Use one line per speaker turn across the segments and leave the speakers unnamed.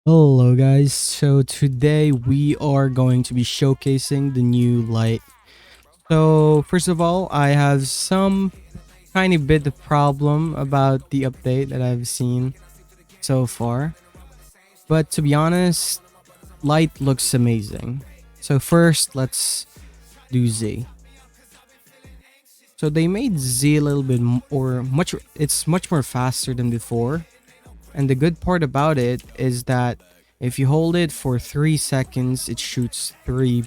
Hello guys, so today we are going to be showcasing the new light. So first of all, I have some tiny bit of problem about the update that I've seen so far. But to be honest, light looks amazing. So first, let's do Z. So they made Z a little bit or much it's much more faster than before. And the good part about it is that if you hold it for 3 seconds, it shoots 3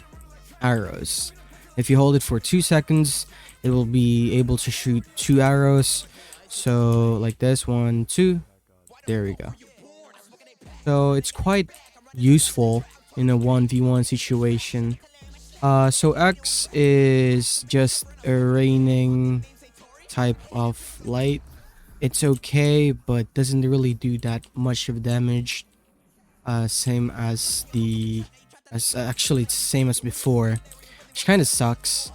arrows. If you hold it for 2 seconds, it will be able to shoot 2 arrows. So, like this, 1, 2. There we go. So, it's quite useful in a 1v1 situation. So X is just a raining type of light. It's okay, but doesn't really do that much of damage. Same as actually it's same as before, which kind of sucks.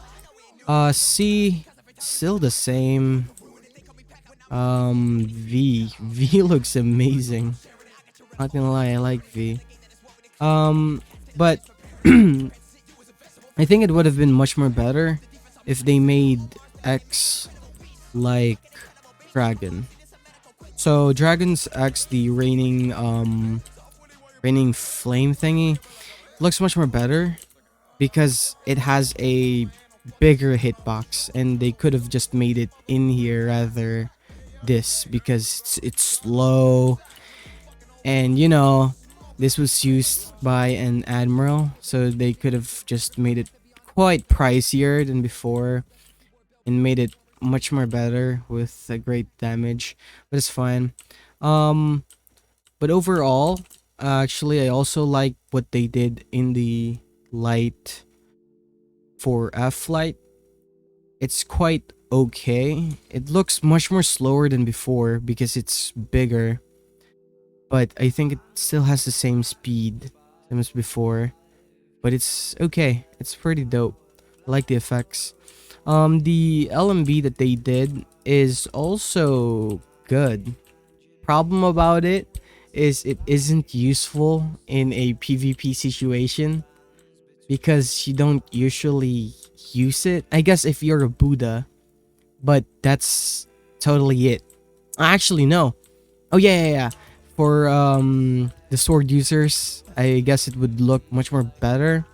C, still the same. V looks amazing. Not gonna lie, I like V. But I think it would have been much more better if they made X like Dragon. So Dragon's X, the raining flame thingy, looks much more better because it has a bigger hitbox, and they could have just made it in here rather this because it's slow, and this was used by an admiral, so they could have just made it quite pricier than before and made it much more better with a great damage, but it's fine. um but overall, actually, I also like what they did in the light for F light. It's quite okay. It looks much more slower than before because it's bigger, but I think it still has the same speed same as before. But it's okay. It's pretty dope. I like the effects. The LMB that they did is also good. Problem about it is it isn't useful in a PvP situation because you don't usually use it. I guess if you're a Buddha, but that's totally it. Actually, no. Oh yeah. For the sword users, I guess it would look much more better.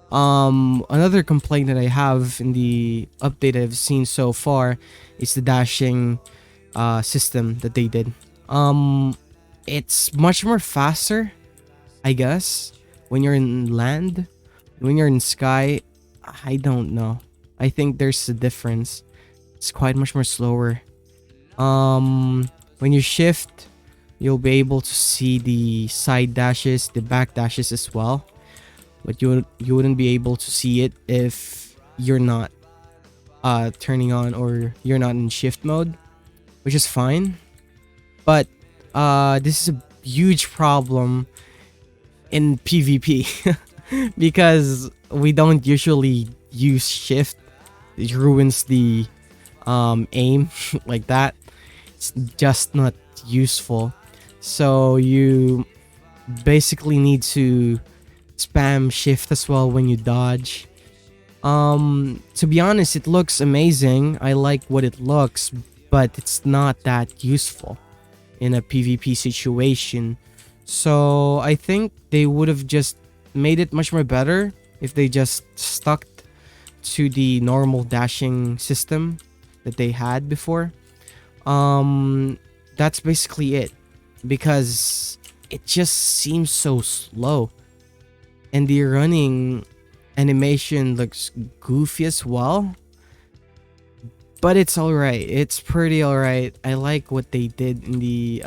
Another complaint that I have in the update I've seen so far is the dashing system that they did. It's much more faster, I guess, when you're in land. When you're in sky, I don't know. I think there's a difference. It's quite much more slower. When you shift, you'll be able to see the side dashes, the back dashes as well. But you wouldn't be able to see it if you're not turning on, or you're not in shift mode, which is fine. But this is a huge problem in PvP because we don't usually use shift. It ruins the aim like that. It's just not useful. So you basically need to spam shift as well when you dodge. To be honest, it looks amazing. I like what it looks, but it's not that useful in a PvP situation. So I think they would have just made it much more better if they just stuck to the normal dashing system that they had before. That's basically it, because it just seems so slow, and the running animation looks goofy as well. But it's alright. It's pretty alright. I like what they did in the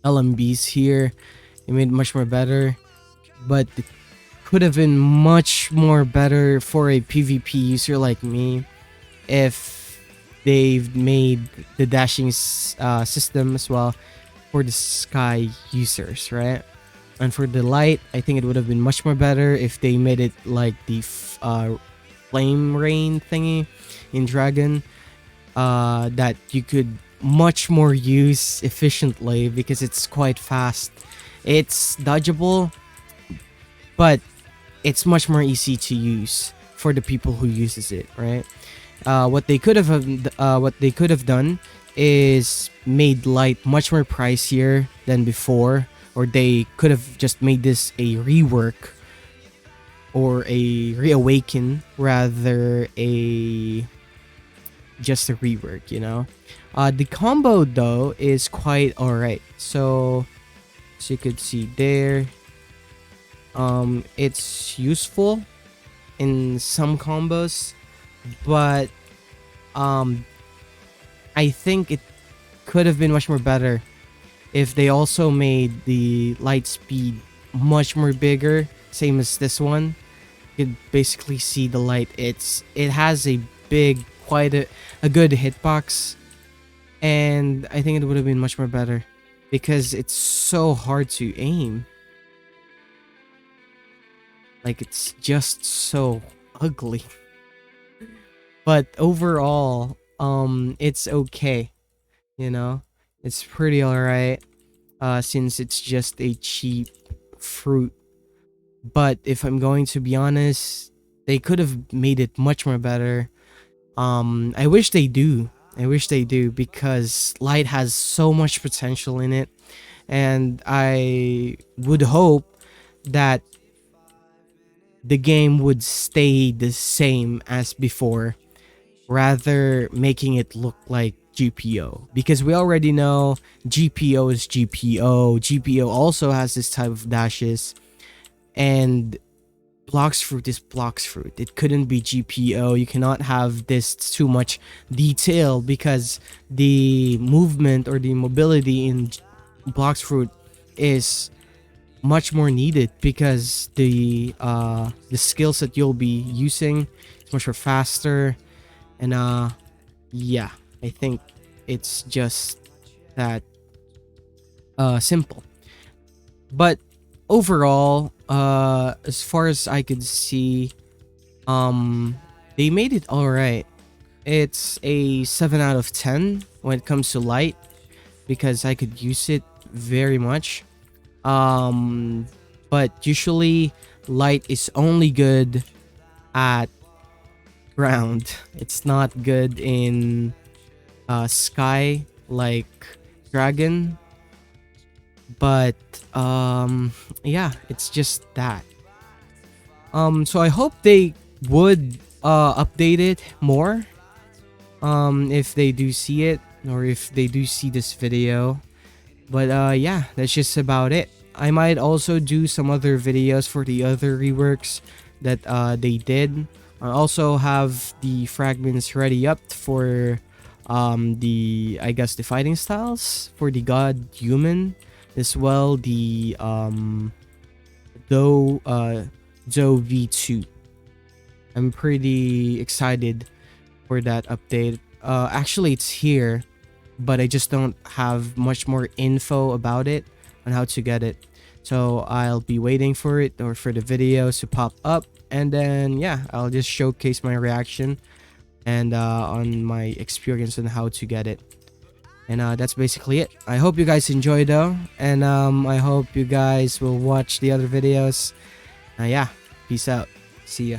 LMBs here. It made it much more better. But it could have been much more better for a PvP user like me if they've made the dashing system as well for the sky users, right? And for the light, I think it would have been much more better if they made it like the flame rain thingy in Dragon, that you could much more use efficiently because it's quite fast It's dodgeable, but it's much more easy to use for the people who uses it, right? What they could have done is made light much more pricier than before, or they could have just made this a rework or a reawaken rather a just a rework, you know. The combo though is quite alright. So as you could see there, it's useful in some combos, but um I think it could have been much more better if they also made the light speed much more bigger, same as this one. You could basically see the light. It has a big, quite a good hitbox, and I think it would have been much more better because it's so hard to aim. Like, it's just so ugly. But overall, it's okay. You know, it's pretty alright. Since it's just a cheap fruit. But if I'm going to be honest, they could have made it much more better. I wish they do. I wish they do because light has so much potential in it, and I would hope that the game would stay the same as before, rather making it look like GPO, because we already know GPO is GPO. GPO also has this type of dashes, and blocks fruit is blocks fruit. It couldn't be GPO. You cannot have this too much detail because the movement or the mobility in blocks fruit is much more needed because the skills that you'll be using is much more faster, and yeah, I think it's just that simple. But overall, as far as I could see, they made it all right. It's a 7 out of 10 when it comes to light because I could use it very much. Um, but usually light is only good at ground. It's not good in sky like dragon. But yeah, it's just that. So I hope they would update it more if they do see it or if they do see this video. But yeah, that's just about it. I might also do some other videos for the other reworks that they did. I also have the fragments ready up for the, I guess, the fighting styles for the god human, as well the Do Do V2. I'm pretty excited for that update. Actually, it's here, but I just don't have much more info about it on how to get it. So I'll be waiting for it or for the videos to pop up, and then yeah, I'll just showcase my reaction and on my experience on how to get it. And that's basically it. I hope you guys enjoyed though, and I hope you guys will watch the other videos. Yeah, peace out. See ya.